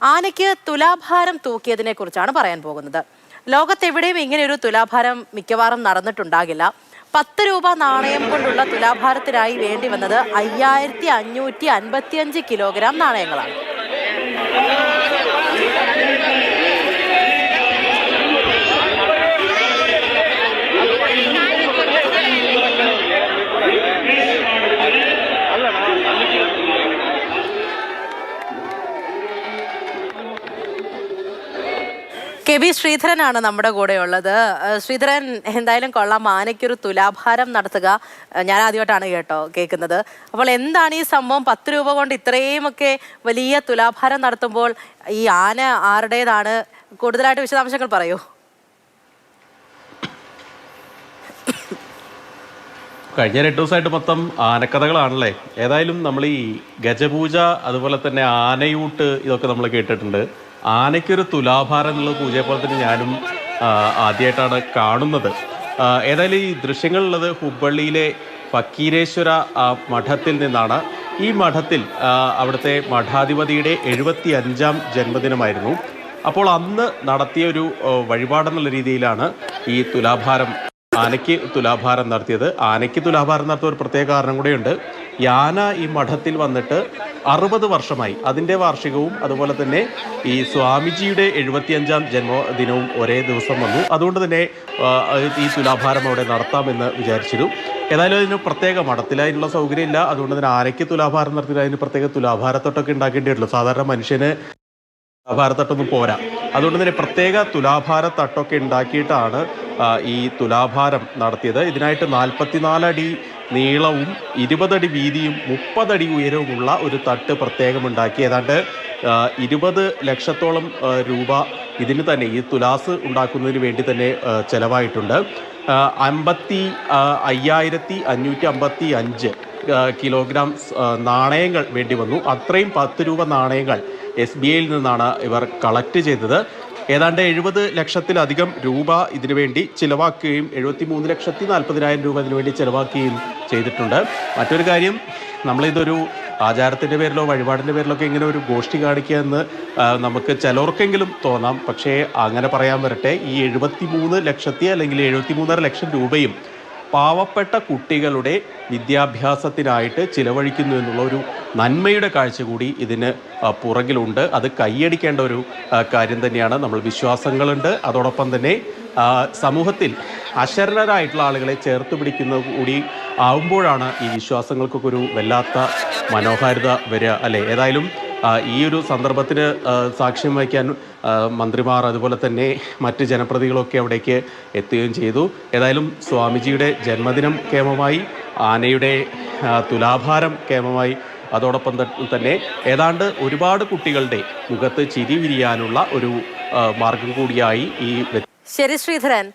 ആനയ്ക്ക് തുലാഭാരം തൂക്കിയതിനെ കുറിച്ചാണ് പറയാൻ പോകുന്നത്. ലോകത്തെവിടെയും ഇങ്ങനെയൊരു തുലാഭാരം മിക്കവാറും നടന്നിട്ടുണ്ടാകില്ല. 10 രൂപ നാണയം കൊണ്ടുള്ള തുലാഭാരത്തിനായി വേണ്ടി വന്നത് 5555 കിലോഗ്രാം നാണയങ്ങളാണ്. കെ വി ശ്രീധരനാണ് നമ്മുടെ കൂടെ ഉള്ളത്. ശ്രീധരൻ, എന്തായാലും കൊള്ളാം, ആനയ്ക്കൊരു തുലാഭാരം നടത്തുക ഞാൻ ആദ്യമായിട്ടാണ് കേൾക്കുന്നത്. അപ്പോൾ എന്താണ് ഈ സംഭവം? 10 രൂപ കൊണ്ട് ഇത്രയുമൊക്കെ വലിയ തുലാഭാരം നടത്തുമ്പോൾ ഈ ആന ആരുടേതാണ്? കൂടുതലായിട്ട് വിശദാംശങ്ങൾ പറയൂ. കഴിഞ്ഞ 2 ദിവസമായിട്ട് മൊത്തം ആനക്കഥകളാണല്ലേ. ഏതായാലും നമ്മൾ ഈ ഗജപൂജ, അതുപോലെ തന്നെ ആനയൂട്ട്, ഇതൊക്കെ നമ്മൾ കേട്ടിട്ടുണ്ട്. ആനയ്ക്കൊരു തുലാഭാരം എന്നുള്ള പൂജയെ പോലെ തന്നെ ഞാനും ആദ്യമായിട്ടാണ് കാണുന്നത്. ഏതായാലും ഈ ദൃശ്യങ്ങളുള്ളത് ഹുബ്ബള്ളിയിലെ ഫക്കീരേശ്വര മഠത്തിൽ നിന്നാണ്. ഈ മഠത്തിൽ അവിടുത്തെ മഠാധിപതിയുടെ 75ാം ജന്മദിനമായിരുന്നു. അപ്പോൾ അന്ന് നടത്തിയ ഒരു വഴിപാടെന്നുള്ള രീതിയിലാണ് ഈ ആനയ്ക്ക് തുലാഭാരം നടത്തിയത്. ആനയ്ക്ക് തുലാഭാരം നടത്തിയ ഒരു പ്രത്യേക കാരണം കൂടെയുണ്ട്. ആന ഈ മഠത്തിൽ വന്നിട്ട് 60 വർഷമായി. അതിൻ്റെ വാർഷികവും അതുപോലെ തന്നെ ഈ സ്വാമിജിയുടെ 75ാം ജന്മദിനവും ഒരേ ദിവസം വന്നു. അതുകൊണ്ട് തന്നെ ഈ തുലാഭാരം അവിടെ നടത്താമെന്ന് വിചാരിച്ചിരുന്നു. ഏതായാലും അതിന് പ്രത്യേക മഠത്തിൽ അതിനുള്ള സൗകര്യമില്ല. അതുകൊണ്ട് തന്നെ ആനയ്ക്ക് തുലാഭാരം നടത്തിയിട്ട് അതിന് പ്രത്യേക തുലാഭാരത്തൊട്ടൊക്കെ ഉണ്ടാക്കേണ്ടിയിട്ടുള്ളൂ. സാധാരണ മനുഷ്യന് തുലാഭാരത്തട്ടൊന്നും പോരാ. അതുകൊണ്ട് തന്നെ പ്രത്യേക തുലാഭാരത്തട്ടൊക്കെ ഉണ്ടാക്കിയിട്ടാണ് ഈ തുലാഭാരം നടത്തിയത്. ഇതിനായിട്ട് 44 അടി നീളവും 20 അടി വീതിയും 30 അടി ഉയരവുമുള്ള ഒരു തട്ട് പ്രത്യേകം ഉണ്ടാക്കി. ഏതാണ്ട് 20 ലക്ഷത്തോളം രൂപ ഇതിന് തന്നെ, ഈ തുലാസ് ഉണ്ടാക്കുന്നതിന് വേണ്ടി തന്നെ ചിലവായിട്ടുണ്ട്. 5555 കിലോഗ്രാം നാണയങ്ങൾ വേണ്ടി വന്നു. അത്രയും 10 രൂപ നാണയങ്ങൾ SBIയിൽ നിന്നാണ് ഇവർ കളക്ട് ചെയ്തത്. ഏതാണ്ട് 70 ലക്ഷത്തിലധികം രൂപ ഇതിനു വേണ്ടി ചിലവാക്കുകയും 73,40,000 രൂപ ഇതിനു വേണ്ടി ചിലവാക്കുകയും ചെയ്തിട്ടുണ്ട്. മറ്റൊരു കാര്യം, നമ്മളിതൊരു ആചാരത്തിൻ്റെ പേരിലോ വഴിപാടിൻ്റെ പേരിലോ ഒക്കെ ഇങ്ങനെ ഒരു ഗോഷ്ഠി കാണിക്കുക എന്ന് നമുക്ക് ചിലർക്കെങ്കിലും തോന്നാം. പക്ഷേ അങ്ങനെ പറയാൻ വരട്ടെ, ഈ 73 ലക്ഷത്തി അല്ലെങ്കിൽ 73.5 ലക്ഷം രൂപയും പാവപ്പെട്ട കുട്ടികളുടെ വിദ്യാഭ്യാസത്തിനായിട്ട് ചിലവഴിക്കുന്നു എന്നുള്ള ഒരു നന്മയുടെ കാഴ്ച കൂടി ഇതിന് പുറകിലുണ്ട്. അത് കൈയടിക്കേണ്ട ഒരു കാര്യം തന്നെയാണ്. നമ്മൾ വിശ്വാസങ്ങളുണ്ട്, അതോടൊപ്പം തന്നെ സമൂഹത്തിൽ അശരണരായിട്ടുള്ള ആളുകളെ ചേർത്ത് പിടിക്കുന്നത് കൂടി ആവുമ്പോഴാണ് ഈ വിശ്വാസങ്ങൾക്കൊക്കെ ഒരു വല്ലാത്ത മനോഹാരിത വരിക, അല്ലേ? ഏതായാലും ഈ ഒരു സന്ദർഭത്തിന് സാക്ഷ്യം വഹിക്കാൻ മന്ത്രിമാർ, അതുപോലെ തന്നെ മറ്റ് ജനപ്രതിനിധികളൊക്കെ അവിടേക്ക് എത്തുകയും ചെയ്തു. ഏതായാലും സ്വാമിജിയുടെ ജന്മദിനം കേമമായി, ആനയുടെ തുലാഭാരം കേമമായി. അതോടൊപ്പം തന്നെ ഏതാണ്ട് ഒരുപാട് കുട്ടികളുടെ മുഖത്ത് ചിരി വിരിയാനുള്ള ഒരു മാർഗം കൂടിയായി ഈ. ശരി ശ്രീധരൻ.